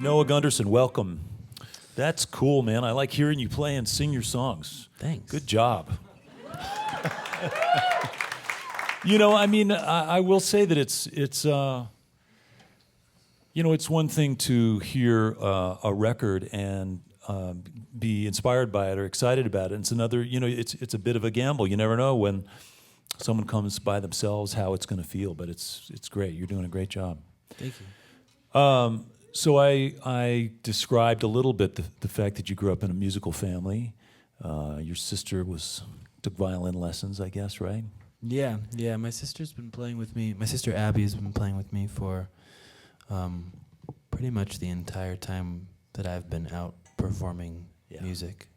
Noah Gundersen, welcome. That's cool, man. I like hearing you play and sing your songs. Thanks. Good job. I will say that it's one thing to hear a record and be inspired by it or excited about it. And it's another, it's a bit of a gamble. You never know when someone comes by themselves how it's going to feel, but it's great. You're doing a great job. Thank you. So I described a little bit the fact that you grew up in a musical family. Your sister took violin lessons, I guess, right? Yeah. My sister's been playing with me. My sister Abby has been playing with me for pretty much the entire time that I've been out performing music.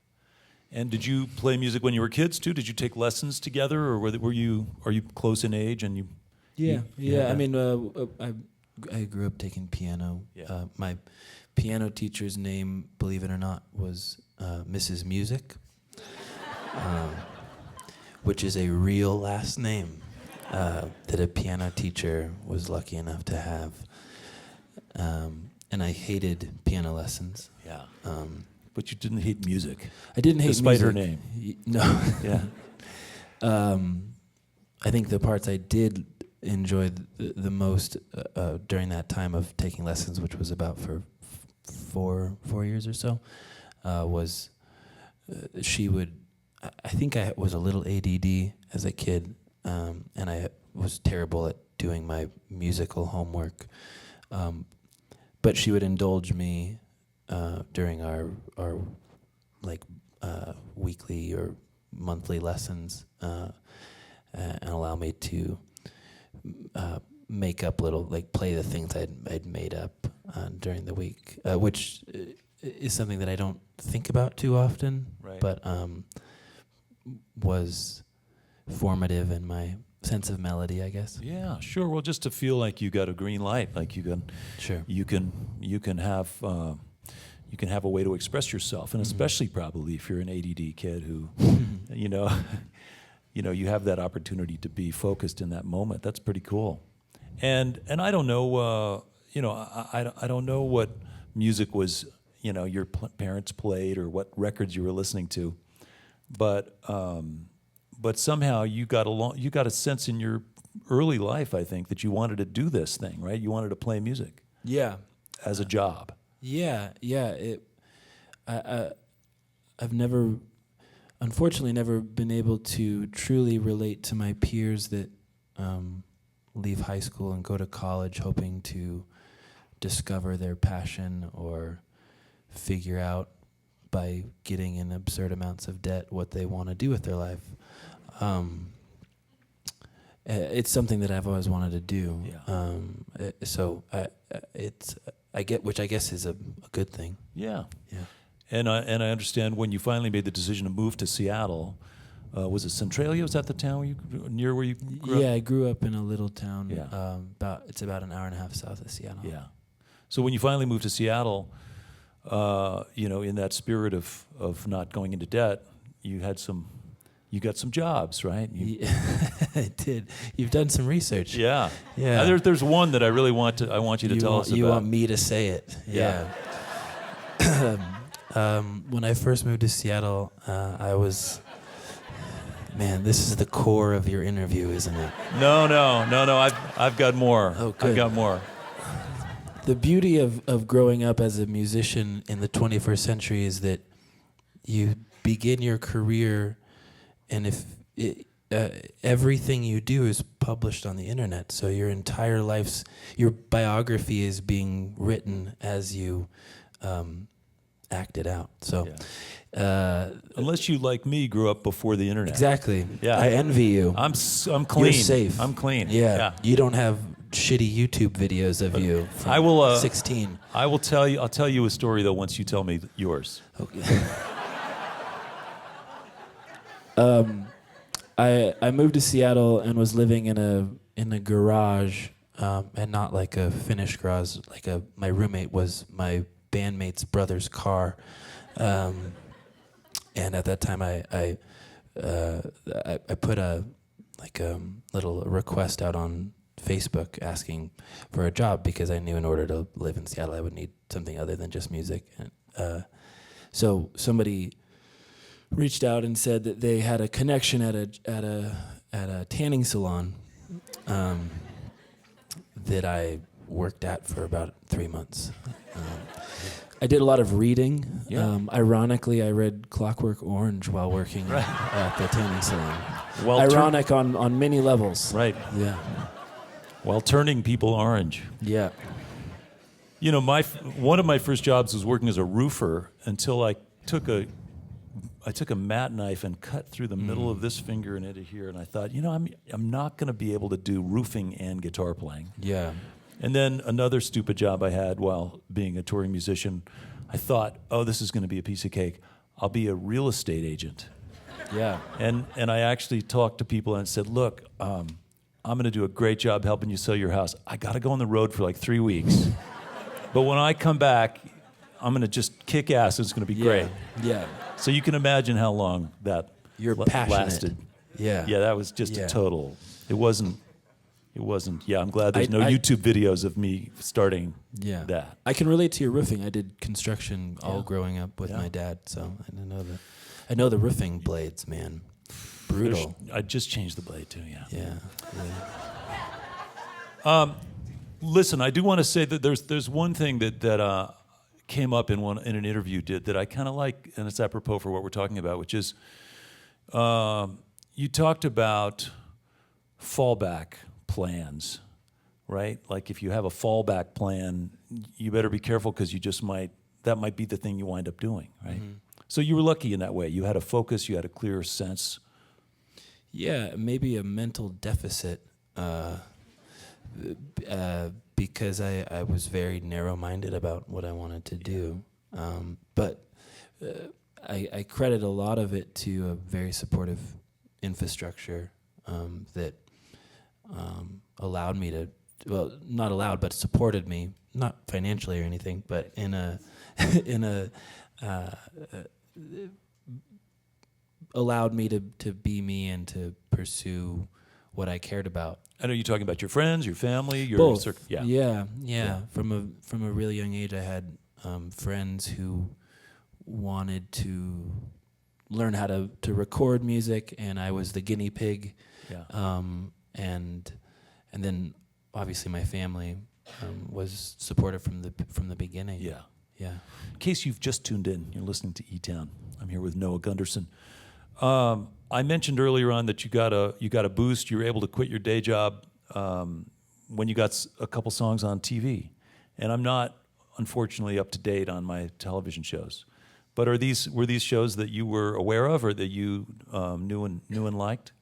And did you play music when you were kids too? Did you take lessons together, or are you close in age? And Yeah. I mean, I grew up taking piano. Yeah. My piano teacher's name, believe it or not, was Mrs. Music, which is a real last name that a piano teacher was lucky enough to have. And I hated piano lessons. Yeah. But you didn't hate music. I didn't hate despite music. her name. No. Yeah. I think the parts I did enjoy the most during that time of taking lessons, which was about for 4 years or so, was she would. I think I was a little ADD as a kid, and I was terrible at doing my musical homework. But she would indulge me during our weekly or monthly lessons and allow me to make up play the things I'd made up during the week, which is something that I don't think about too often, right. But was formative in my sense of melody, I guess. Yeah, sure. Well, just to feel like you got a green light, like you can have a way to express yourself, and especially probably if you're an ADD kid who, you have that opportunity to be focused in that moment. That's pretty cool. And I don't know, I don't know what music was, your parents played or what records you were listening to, but somehow you got a sense in your early life, I think, that you wanted to do this thing, right? You wanted to play music. Yeah. As a job. Yeah. I've unfortunately never been able to truly relate to my peers that leave high school and go to college hoping to discover their passion or figure out by getting in absurd amounts of debt what they want to do with their life. It's something that I've always wanted to do. Yeah. Which I guess is a good thing. Yeah. Yeah. And I understand when you finally made the decision to move to Seattle, was it Centralia? Was that the town where you grew up? Yeah, I grew up in a little town. Yeah. It's about an hour and a half south of Seattle. Yeah. So when you finally moved to Seattle, in that spirit of not going into debt, you got some jobs, right? I did. You've done some research. Yeah. Yeah. There's one that I want you to tell us about. You want me to say it? Yeah. When I first moved to Seattle, I was. Man, this is the core of your interview, isn't it? No. I've got more. Oh, good. I've got more. The beauty of growing up as a musician in the 21st century is that you begin your career, and everything you do is published on the internet. So your entire your biography is being written as you act it out. So, unless you, like me, grew up before the internet. Exactly. Yeah. I envy you. I'm clean. You're safe. I'm clean. Yeah. You don't have shitty YouTube videos of you from 16. I'll tell you a story though once you tell me yours. Okay. I moved to Seattle and was living in a garage, and not like a finished garage. My roommate was my bandmate's brother's car, and at that time I put a little request out on Facebook asking for a job because I knew in order to live in Seattle I would need something other than just music. And, so somebody reached out and said that they had a connection at a tanning salon that I worked at for about 3 months. I did a lot of reading. Yeah. Ironically, I read Clockwork Orange while working at the tanning salon. Well, Ironic on many levels. Right. Yeah. While turning people orange. Yeah. You know, one of my first jobs was working as a roofer until I took a mat knife and cut through the middle of this finger and into here, and I thought, you know, I'm not going to be able to do roofing and guitar playing. Yeah. And then another stupid job I had while being a touring musician, I thought, oh, this is going to be a piece of cake. I'll be a real estate agent. Yeah. And I actually talked to people and said, look, I'm going to do a great job helping you sell your house. I got to go on the road for like 3 weeks. But when I come back, I'm going to just kick ass. It's going to be great. Yeah. So you can imagine how long that Passionate. lasted. Yeah. Yeah, that was just a total. It wasn't. Yeah, I'm glad there's no I- YouTube videos of me starting Yeah. that. I can relate to your roofing. I did construction all Yeah. growing up with Yeah. my dad, so I know the roofing blades, man. Brutal. I just changed the blade too, yeah. Yeah. Listen, I do want to say that there's one thing that came up in an interview that I kind of like, and it's apropos for what we're talking about, which is you talked about fallback plans, right? Like if you have a fallback plan, you better be careful because that might be the thing you wind up doing, right? Mm-hmm. So you were lucky in that way. You had a focus, you had a clear sense. Yeah, maybe a mental deficit because I was very narrow-minded about what I wanted to do. But I credit a lot of it to a very supportive infrastructure that allowed me to, well, not allowed, but supported me, not financially or anything, but in a allowed me to be me and to pursue what I cared about. And are you talking about your friends, your family, your Both? Yeah. From a really young age, I had friends who wanted to learn how to record music, and I was the guinea pig. Yeah. And then obviously my family was supportive from the beginning. Yeah. Yeah. In case you've just tuned in, you're listening to eTown. I'm here with Noah Gundersen. I mentioned earlier on that you got a boost. You were able to quit your day job when you got a couple songs on TV. And I'm not, unfortunately, up to date on my television shows. But were these shows that you were aware of, or that you knew and liked?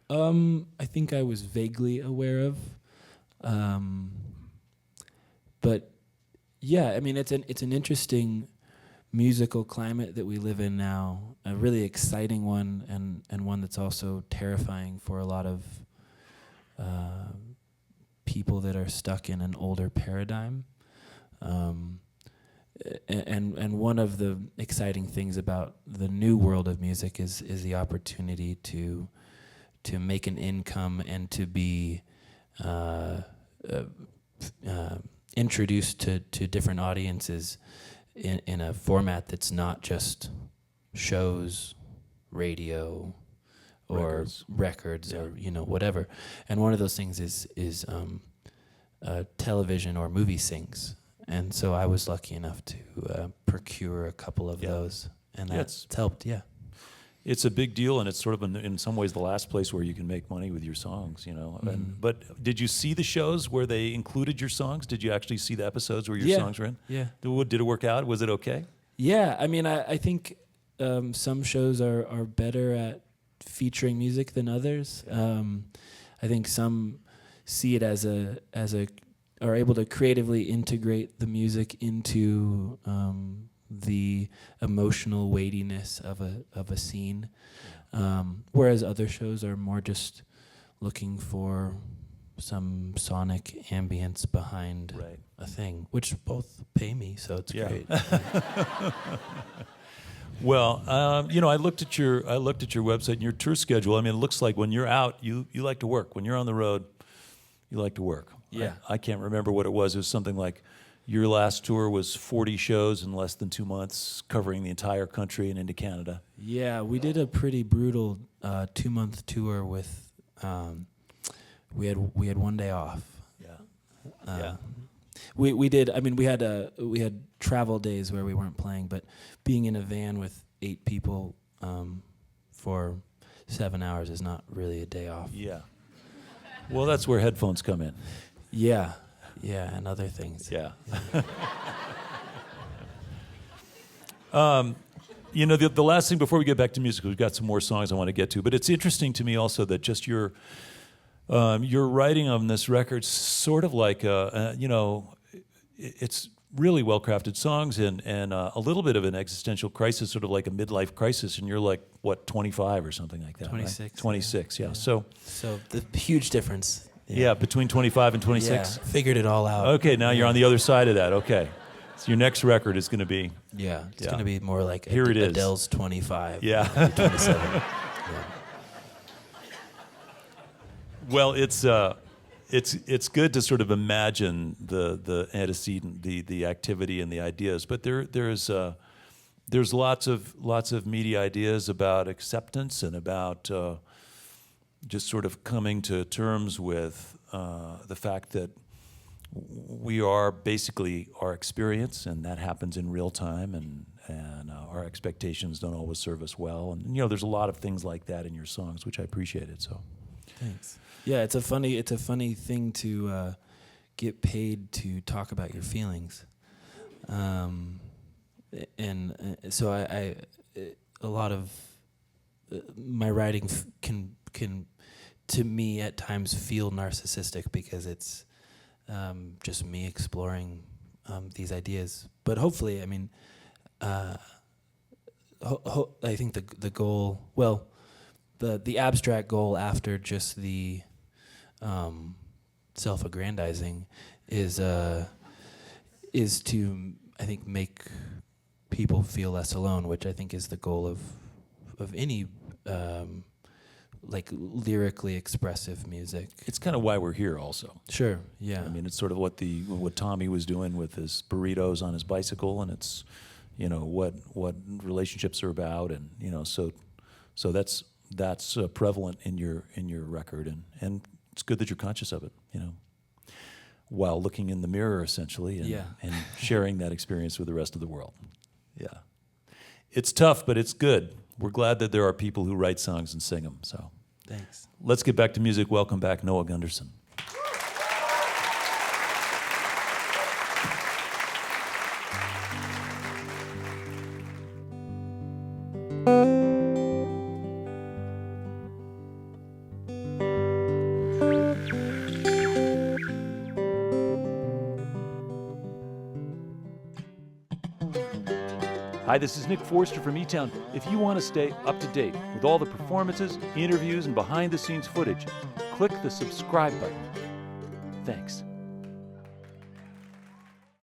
I think I was vaguely aware of, but yeah, I mean it's an interesting musical climate that we live in now, a really exciting one, and one that's also terrifying for a lot of people that are stuck in an older paradigm. And one of the exciting things about the new world of music is the opportunity to make an income and to be introduced to different audiences in a format that's not just shows, radio, or records or whatever. And one of those things is television or movie syncs. And so I was lucky enough to procure a couple of those, and that's helped. Yeah. It's a big deal, and it's sort of in some ways the last place where you can make money with your songs, Mm-hmm. But did you see the shows where they included your songs? Did you actually see the episodes where your songs were in? Yeah. Did it work out? Was it okay? Yeah. I mean, I think some shows are better at featuring music than others. I think some see it as are able to creatively integrate the music into the emotional weightiness of a scene, whereas other shows are more just looking for some sonic ambience behind a thing, which both pay me, so it's great. Well, I looked at your website and your tour schedule. I mean, it looks like when you're out, you like to work. When you're on the road, you like to work. Yeah. I can't remember what it was. It was something like your last tour was 40 shows in less than 2 months, covering the entire country and into Canada. Yeah, we did a pretty brutal 2-month tour with. We had 1 day off. Yeah. We did. I mean, we had travel days where we weren't playing, but being in a van with 8 people for 7 hours is not really a day off. Yeah. Well, that's where headphones come in. Yeah, and other things. Yeah. The last thing before we get back to music, we've got some more songs I want to get to, but it's interesting to me also that just your writing on this record, sort of like it's really well-crafted songs and a little bit of an existential crisis, sort of like a midlife crisis, and you're like, what, 25 or something like that, 26. Right? 26, yeah. So the huge difference. Yeah, between 25 and 26? Yeah, figured it all out. Okay, now you're on the other side of that, okay. So your next record is going to be... Yeah, it's going to be more like Here it is. Adele's 25. Yeah. 27. Yeah. Well, it's good to sort of imagine the antecedent, the activity and the ideas, but there's lots of media ideas about acceptance and about just sort of coming to terms with the fact that we are basically our experience, and that happens in real time, and our expectations don't always serve us well, and there's a lot of things like that in your songs, which I appreciated. So, thanks. Yeah, it's a funny thing to get paid to talk about your feelings, and so I a lot of my writing can to me at times feel narcissistic because it's just me exploring these ideas. But hopefully, I mean, I think the goal, well, the abstract goal after just the self-aggrandizing is to, I think, make people feel less alone, which I think is the goal of any like lyrically expressive music. it's kind of why we're here also. Sure, yeah. I mean, it's sort of what Tommy was doing with his burritos on his bicycle, and it's, what relationships are about, and so that's prevalent in your record, and it's good that you're conscious of it, while looking in the mirror essentially, and sharing that experience with the rest of the world. Yeah, it's tough, but it's good. We're glad that there are people who write songs and sing them. So, Thanks. Let's get back to music. Welcome back, Noah Gundersen. Hi, this is Nick Forster from eTown. If you want to stay up to date with all the performances, interviews, and behind-the-scenes footage, click the subscribe button. Thanks.